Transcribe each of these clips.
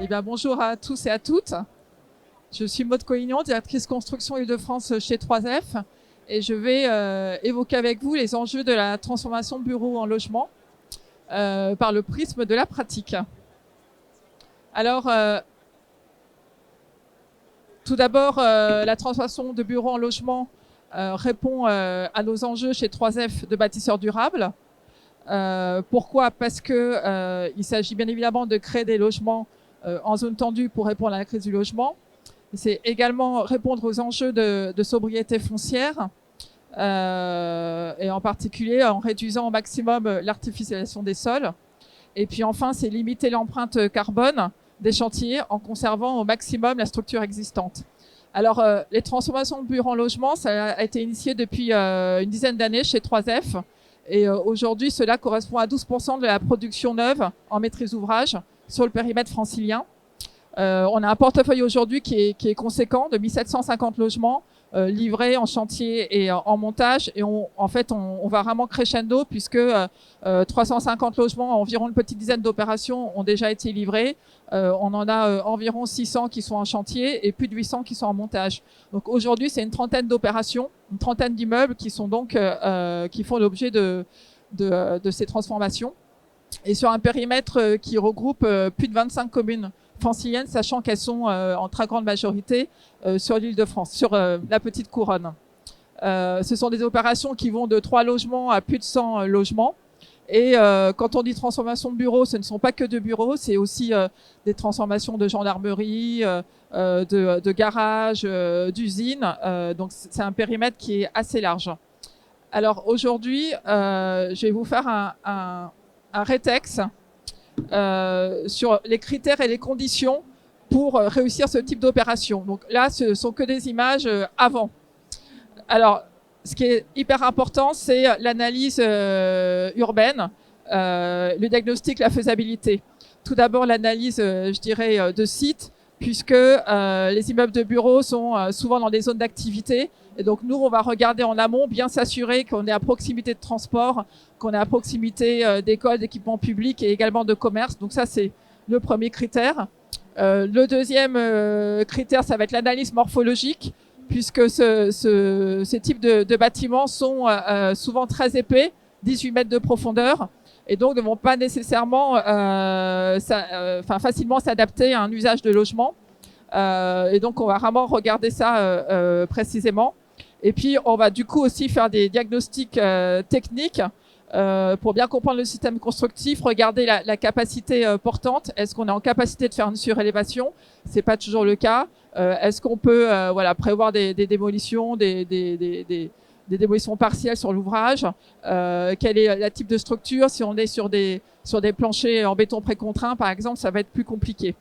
Eh bien, bonjour à tous et à toutes. Je suis Maude Collignon, directrice construction Île-de-France chez 3F, et je vais évoquer avec vous les enjeux de la transformation de bureaux en logement par le prisme de la pratique. Alors, tout d'abord, la transformation de bureaux en logement répond à nos enjeux chez 3F de bâtisseurs durables. Pourquoi ? Parce que il s'agit bien évidemment de créer des logements en zone tendue pour répondre à la crise du logement. C'est également répondre aux enjeux de sobriété foncière et en particulier en réduisant au maximum l'artificialisation des sols. Et puis enfin, c'est limiter l'empreinte carbone des chantiers en conservant au maximum la structure existante. Alors, les transformations de bureaux en logement, ça a été initié depuis une dizaine d'années chez 3F. Et aujourd'hui, cela correspond à 12% de la production neuve en maîtrise d'ouvrage sur le périmètre francilien. On a un portefeuille aujourd'hui qui est conséquent de 1750 logements livrés en chantier et en montage. Et on va vraiment crescendo puisque 350 logements, environ une petite dizaine d'opérations ont déjà été livrés. On en a environ 600 qui sont en chantier et plus de 800 qui sont en montage. Donc aujourd'hui, c'est une trentaine d'opérations, une trentaine d'immeubles qui sont donc qui font l'objet de ces transformations. Et sur un périmètre qui regroupe plus de 25 communes franciliennes, sachant qu'elles sont en très grande majorité sur l'Île-de-France, sur la petite couronne. Ce sont des opérations qui vont de 3 logements à plus de 100 logements. Et quand on dit transformation de bureaux, ce ne sont pas que de bureaux, c'est aussi des transformations de gendarmerie, de garages, d'usines. Donc c'est un périmètre qui est assez large. Alors aujourd'hui, je vais vous faire un rétex sur les critères et les conditions pour réussir ce type d'opération. Donc là, ce sont que des images avant. Alors, ce qui est hyper important, c'est l'analyse urbaine, le diagnostic, la faisabilité. Tout d'abord, l'analyse, je dirais, de site, puisque les immeubles de bureaux sont souvent dans des zones d'activité. Et donc, nous, on va regarder en amont, bien s'assurer qu'on est à proximité de transport, qu'on est à proximité d'écoles, d'équipements publics et également de commerce. Donc ça, c'est le premier critère. Le deuxième critère, ça va être l'analyse morphologique, puisque ces types de bâtiments sont souvent très épais, 18 mètres de profondeur, et donc ne vont pas nécessairement facilement s'adapter à un usage de logement. Et donc, on va vraiment regarder ça précisément. Et puis, on va du coup aussi faire des diagnostics techniques pour bien comprendre le système constructif, regarder la capacité portante. Est-ce qu'on est en capacité de faire une surélévation ? C'est pas toujours le cas. Est-ce qu'on peut prévoir des démolitions, des démolitions partielles sur l'ouvrage ? Quel est le type de structure ? Si on est sur des planchers en béton précontraint, par exemple, ça va être plus compliqué.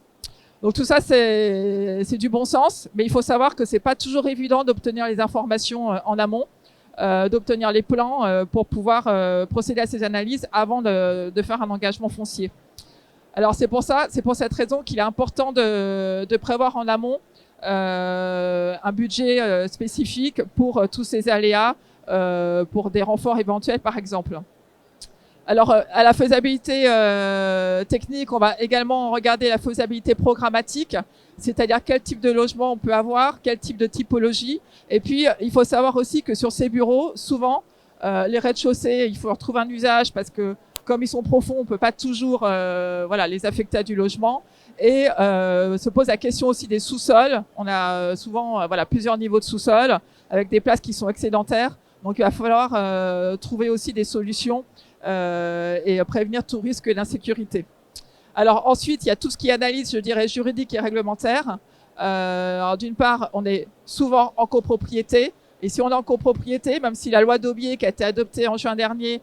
Donc tout ça, c'est du bon sens, mais il faut savoir que c'est pas toujours évident d'obtenir les informations en amont, d'obtenir les plans pour pouvoir procéder à ces analyses avant de faire un engagement foncier. Alors c'est pour cette raison qu'il est important de prévoir en amont un budget spécifique pour tous ces aléas, pour des renforts éventuels par exemple. Alors, à la faisabilité technique, on va également regarder la faisabilité programmatique, c'est-à-dire quel type de logement on peut avoir, quel type de typologie. Et puis, il faut savoir aussi que sur ces bureaux, souvent, les rez-de-chaussée, il faut leur trouver un usage parce que comme ils sont profonds, on peut pas toujours les affecter à du logement. Et se pose la question aussi des sous-sols. On a souvent plusieurs niveaux de sous-sol avec des places qui sont excédentaires. Donc, il va falloir trouver aussi des solutions et prévenir tout risque d'insécurité. Alors ensuite, il y a tout ce qui est analyse, je dirais, juridique et réglementaire. Alors d'une part, on est souvent en copropriété. Et si on est en copropriété, même si la loi d'Aubier qui a été adoptée en juin dernier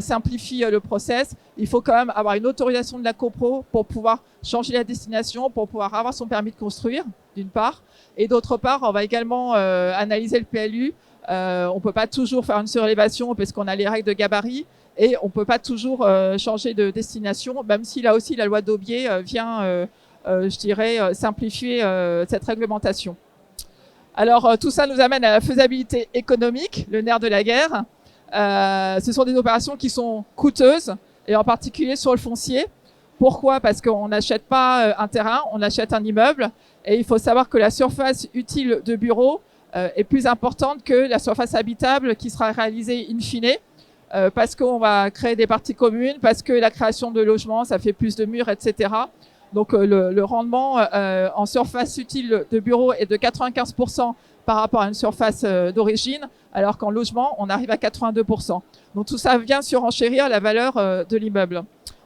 simplifie le process, il faut quand même avoir une autorisation de la copro pour pouvoir changer la destination, pour pouvoir avoir son permis de construire, d'une part. Et d'autre part, on va également analyser le PLU. On peut pas toujours faire une surélévation parce qu'on a les règles de gabarit. Et on peut pas toujours changer de destination, même si là aussi la loi d'Aubier vient, je dirais, simplifier cette réglementation. Alors tout ça nous amène à la faisabilité économique, le nerf de la guerre. Ce sont des opérations qui sont coûteuses, et en particulier sur le foncier. Pourquoi? Parce qu'on n'achète pas un terrain, on achète un immeuble. Et il faut savoir que la surface utile de bureau est plus importante que la surface habitable qui sera réalisée in fine, parce qu'on va créer des parties communes, parce que la création de logements, ça fait plus de murs, etc. Donc le rendement en surface utile de bureau est de 95% par rapport à une surface d'origine, alors qu'en logement, on arrive à 82%. Donc tout ça vient surenchérir la valeur de l'immeuble.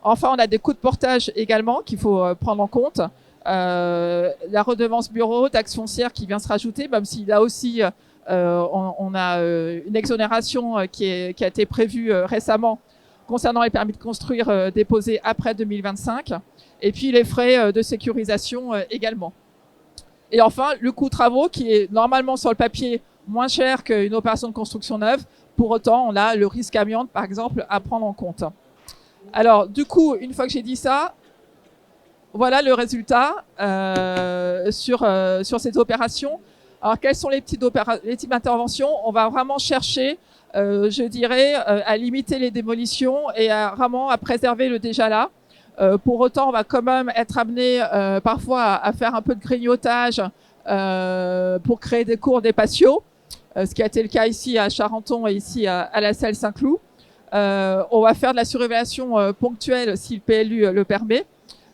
Enfin, on a des coûts de portage également qu'il faut prendre en compte. La redevance bureau, taxe foncière qui vient se rajouter, même si là aussi on a une exonération qui a été prévue récemment concernant les permis de construire déposés après 2025, et puis les frais de sécurisation également. Et enfin, le coût travaux qui est normalement sur le papier moins cher qu'une opération de construction neuve. Pour autant, on a le risque amiante, par exemple, à prendre en compte. Alors, du coup, une fois que j'ai dit ça, voilà le résultat sur ces opérations. Alors, quelles sont les types d'interventions? On va vraiment chercher, je dirais, à limiter les démolitions et vraiment à préserver le déjà là. Pour autant, on va quand même être amené parfois à faire un peu de grignotage pour créer des cours, des patios, ce qui a été le cas ici à Charenton et ici à la Salle Saint-Cloud. On va faire de la surévaluation ponctuelle si le PLU le permet.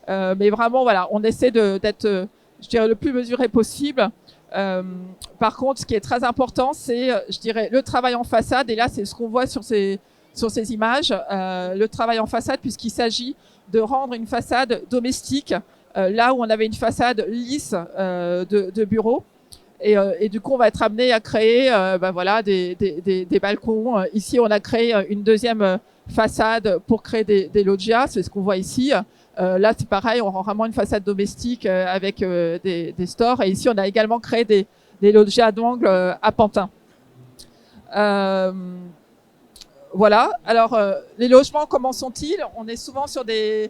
Mais vraiment, voilà, on essaie d'être, je dirais, le plus mesuré possible. Par contre, ce qui est très important, c'est, je dirais, le travail en façade. Et là, c'est ce qu'on voit sur ces images, le travail en façade, puisqu'il s'agit de rendre une façade domestique là où on avait une façade lisse de bureau. Et du coup, on va être amené à créer voilà, des balcons. Ici, on a créé une deuxième façade pour créer des loggias, c'est ce qu'on voit ici. Là, c'est pareil, on rend vraiment une façade domestique avec des stores. Et ici, on a également créé des loggias d'angle à Pantin. Voilà. Alors, les logements, comment sont-ils? On est souvent sur des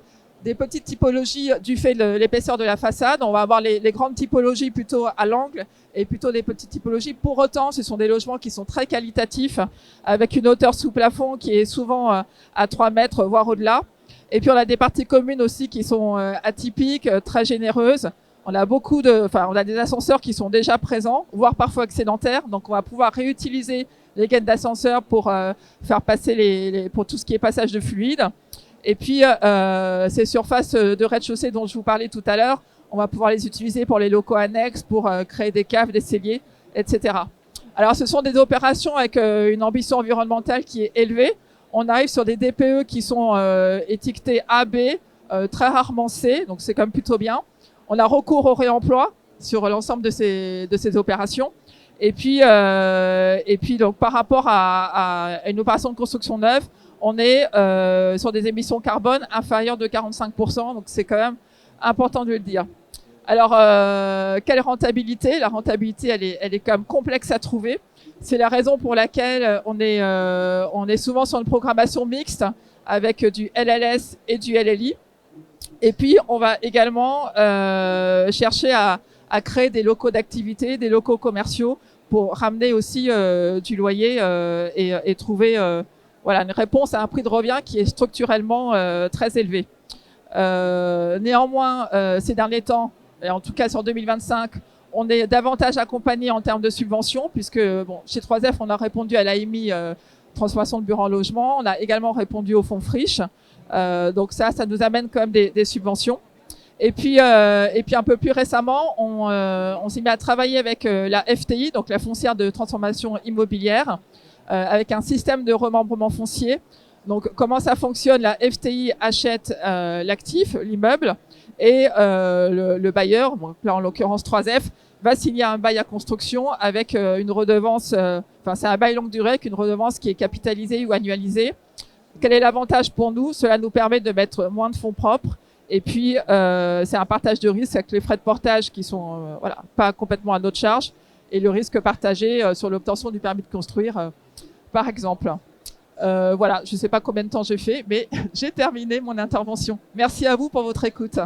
petites typologies du fait de l'épaisseur de la façade. On va avoir les grandes typologies plutôt à l'angle et plutôt des petites typologies. Pour autant, ce sont des logements qui sont très qualitatifs, avec une hauteur sous plafond qui est souvent à 3 mètres, voire au-delà. Et puis, on a des parties communes aussi qui sont atypiques, très généreuses. On a on a des ascenseurs qui sont déjà présents, voire parfois excédentaires. Donc, on va pouvoir réutiliser les gaines d'ascenseur pour faire passer pour tout ce qui est passage de fluide. Et puis, ces surfaces de rez-de-chaussée dont je vous parlais tout à l'heure, on va pouvoir les utiliser pour les locaux annexes, pour créer des caves, des celliers, etc. Alors, ce sont des opérations avec une ambition environnementale qui est élevée. On arrive sur des DPE qui sont étiquetés AB, très rarement C, donc c'est quand même plutôt bien. On a recours au réemploi sur l'ensemble de ces opérations. Et puis donc par rapport à une opération de construction neuve, on est sur des émissions carbone inférieures de 45%, donc c'est quand même important de le dire. Alors, quelle rentabilité? La rentabilité, elle est quand même complexe à trouver. C'est la raison pour laquelle on est souvent sur une programmation mixte avec du LLS et du LLI. Et puis, on va également chercher à créer des locaux d'activité, des locaux commerciaux pour ramener aussi du loyer et trouver voilà, une réponse à un prix de revient qui est structurellement très élevé. Néanmoins, ces derniers temps, et en tout cas sur 2025, on est davantage accompagné en termes de subventions, puisque bon, chez 3F, on a répondu à l'AMI transformation de bureaux en logement. On a également répondu au fonds Friche. Donc ça nous amène quand même des subventions. Et puis un peu plus récemment, on s'est mis à travailler avec la FTI, donc la foncière de transformation immobilière, avec un système de remembrement foncier. Donc comment ça fonctionne? La FTI achète l'actif, l'immeuble, et le bailleur, bon, là en l'occurrence 3F, va signer un bail à construction avec une redevance, enfin c'est un bail longue durée avec une redevance qui est capitalisée ou annualisée. Quel est l'avantage pour nous? Cela nous permet de mettre moins de fonds propres. Et puis, c'est un partage de risque avec les frais de portage qui sont voilà, pas complètement à notre charge et le risque partagé sur l'obtention du permis de construire, par exemple. Voilà, je ne sais pas combien de temps j'ai fait, mais j'ai terminé mon intervention. Merci à vous pour votre écoute.